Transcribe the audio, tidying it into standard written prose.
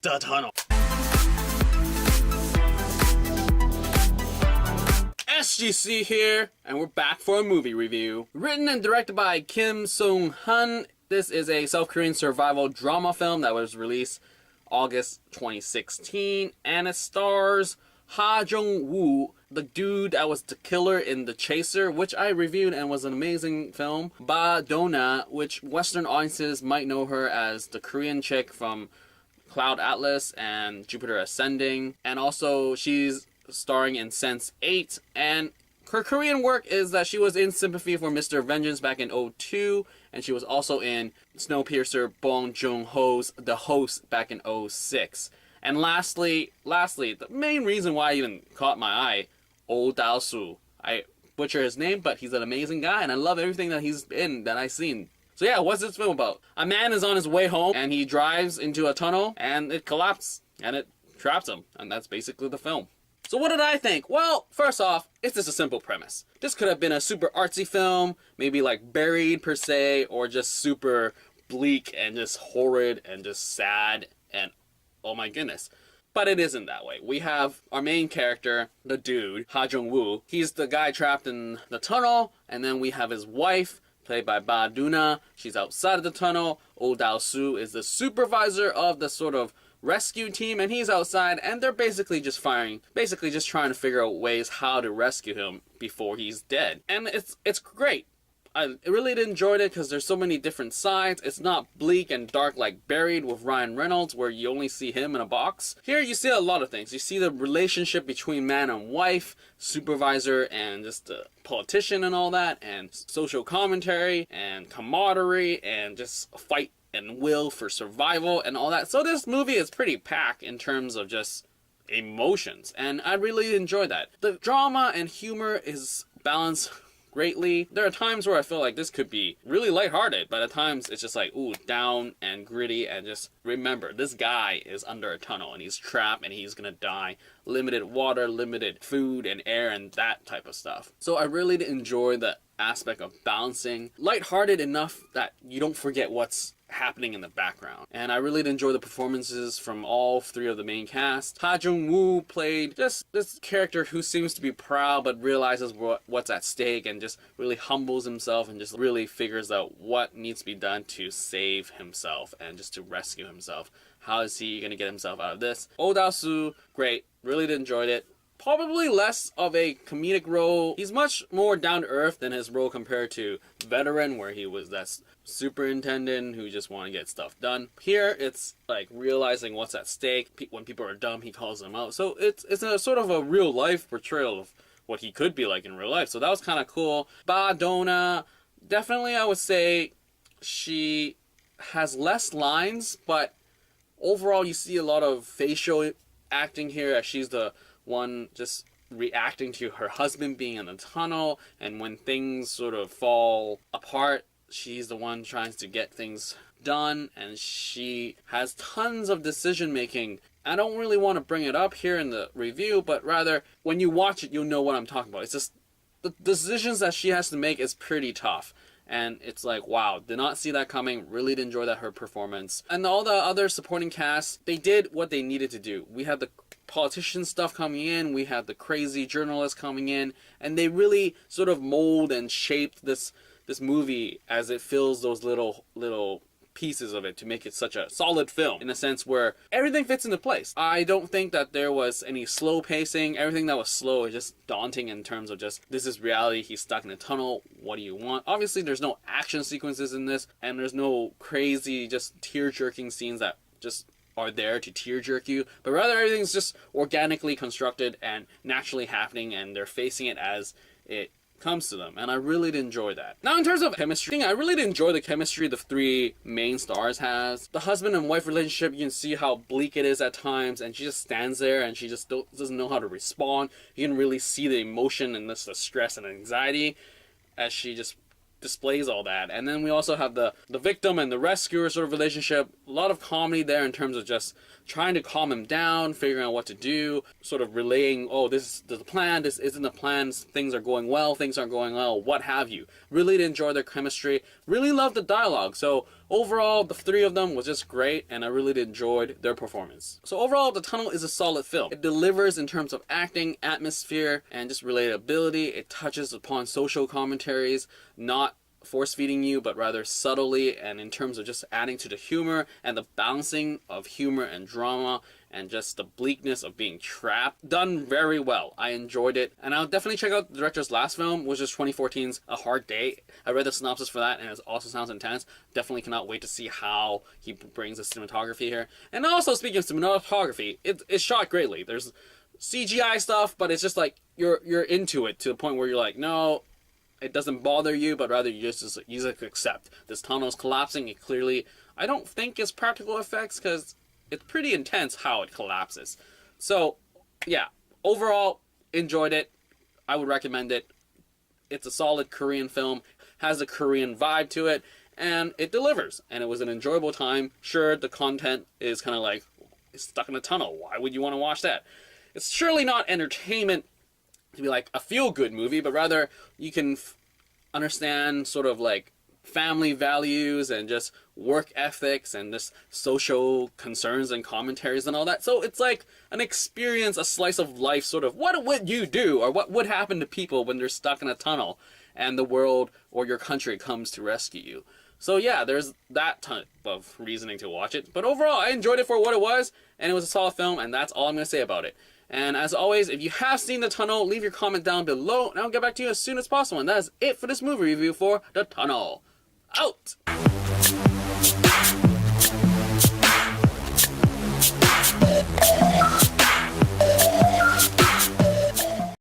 The Tunnel. SGC here, and we're back for a movie review. Written and directed by Kim Seong-hun, this is a South Korean survival drama film that was released August 2016, and it stars Jung-woo, the dude that was the killer in The Chaser, which I reviewed and was an amazing film. Bae Doona, which Western audiences might know her as the Korean chick from Cloud Atlas and Jupiter Ascending, and also she's starring in Sense8, and her Korean work is that she was in Sympathy for Mr. Vengeance back in 2002, and she was also in Snowpiercer Bong Joon-ho's The Host back in 2006. And lastly, the main reason why I even caught my eye, Dal-su. I butcher his name, but he's an amazing guy, and I love everything that he's in, that I've seen. So yeah, what's this film about? A man is on his way home, and he drives into a tunnel, and it collapses, and it traps him, and that's basically the film. So what did I think? Well, first off, it's just a simple premise. This could have been a super artsy film, maybe like Buried per se, or just super bleak and just horrid and just sad and oh my goodness. But it isn't that way. We have our main character, the dude, Jung-woo. He's the guy trapped in the tunnel, and then we have his wife, played by Bae Doona. She's outside of the tunnel. Dal-su is the supervisor of the sort of rescue team, and he's outside, and they're basically just trying to figure out ways how to rescue him before he's dead. And it's great. I really enjoyed it because there's so many different sides. It's not bleak and dark like Buried with Ryan Reynolds, where you only see him in a box. Here you see a lot of things. You see the relationship between man and wife, supervisor and just a politician and all that, and social commentary and camaraderie and just fight and will for survival and all that. So this movie is pretty packed in terms of just emotions, and I really enjoy that. The drama and humor is balanced greatly. There are times where I feel like this could be really lighthearted, but at times it's just like, ooh, down and gritty, and just remember, this guy is under a tunnel and he's trapped and he's gonna die. Limited water, limited food and air and that type of stuff. So I really enjoy the aspect of balancing, lighthearted enough that you don't forget what's happening in the background. And I really enjoy the performances from all three of the main cast. Jung-woo played just this character who seems to be proud but realizes what's at stake, and just really humbles himself and just really figures out what needs to be done to save himself and just to rescue himself. How is he going to get himself out of this? Dal-su, great. Really enjoyed it. Probably less of a comedic role. He's much more down to earth than his role compared to Veteran, where he was that superintendent who just want to get stuff done. Here, it's like realizing what's at stake. When people are dumb, he calls them out. So it's a sort of a real life portrayal of what he could be like in real life. So that was kind of cool. Bae Doona, definitely I would say she has less lines, but overall you see a lot of facial acting here, as she's the one just reacting to her husband being in the tunnel, and when things sort of fall apart, she's the one trying to get things done, and she has tons of decision making. I don't really want to bring it up here in the review, but rather when you watch it, you'll know what I'm talking about. It's just the decisions that she has to make is pretty tough. And it's like, wow, did not see that coming. Really did enjoy her performance. And all the other supporting cast, they did what they needed to do. We had the politician stuff coming in, we had the crazy journalist coming in, and they really sort of mold and shaped this movie as it fills those little pieces of it to make it such a solid film, in a sense where everything fits into place. I don't think that there was any slow pacing. Everything that was slow is just daunting in terms of just, this is reality, he's stuck in a tunnel, what do you want? Obviously there's no action sequences in this, and there's no crazy just tear-jerking scenes that just are there to tear jerk you, but rather everything's just organically constructed and naturally happening, and they're facing it as it comes to them, and I really did enjoy that. Now in terms of chemistry, I really did enjoy the chemistry the three main stars has. The husband and wife relationship, you can see how bleak it is at times, and she just stands there and she just doesn't know how to respond. You can really see the emotion and the stress and anxiety as she just displays all that. And then we also have the victim and the rescuer sort of relationship. A lot of comedy there in terms of just trying to calm him down, figuring out what to do, sort of relaying, oh, this is the plan, this isn't the plan, things are going well, things aren't going well, what have you. Really enjoy their chemistry, really love the dialogue. So overall, the three of them was just great, and I really enjoyed their performance. So overall, The Tunnel is a solid film. It delivers in terms of acting, atmosphere, and just relatability. It touches upon social commentaries, not force-feeding you, but rather subtly, and in terms of just adding to the humor and the balancing of humor and drama and just the bleakness of being trapped. Done very well. I enjoyed it, and I'll definitely check out the director's last film, which is 2014's A Hard Day. I read the synopsis for that, and it also sounds intense. Definitely cannot wait to see how he brings the cinematography here. And also, speaking of cinematography, it's shot greatly. There's CGI stuff, but it's just like you're into it to the point where you're like, no, it doesn't bother you, but rather you just accept. This tunnel is collapsing. It clearly, I don't think it's practical effects, because it's pretty intense how it collapses. So, yeah, overall, enjoyed it. I would recommend it. It's a solid Korean film, has a Korean vibe to it, and it delivers. And it was an enjoyable time. Sure, the content is kind of like, it's stuck in a tunnel. Why would you want to watch that? It's surely not entertainment to be like a feel-good movie, but rather you can understand sort of like family values and just work ethics and just social concerns and commentaries and all that. So it's like an experience, a slice of life, sort of what would you do, or what would happen to people when they're stuck in a tunnel and the world or your country comes to rescue you. So yeah, there's that type of reasoning to watch it. But overall, I enjoyed it for what it was, and it was a solid film, and that's all I'm going to say about it. And as always, if you have seen The Tunnel, leave your comment down below, and I'll get back to you as soon as possible. And that is it for this movie review for The Tunnel. Out!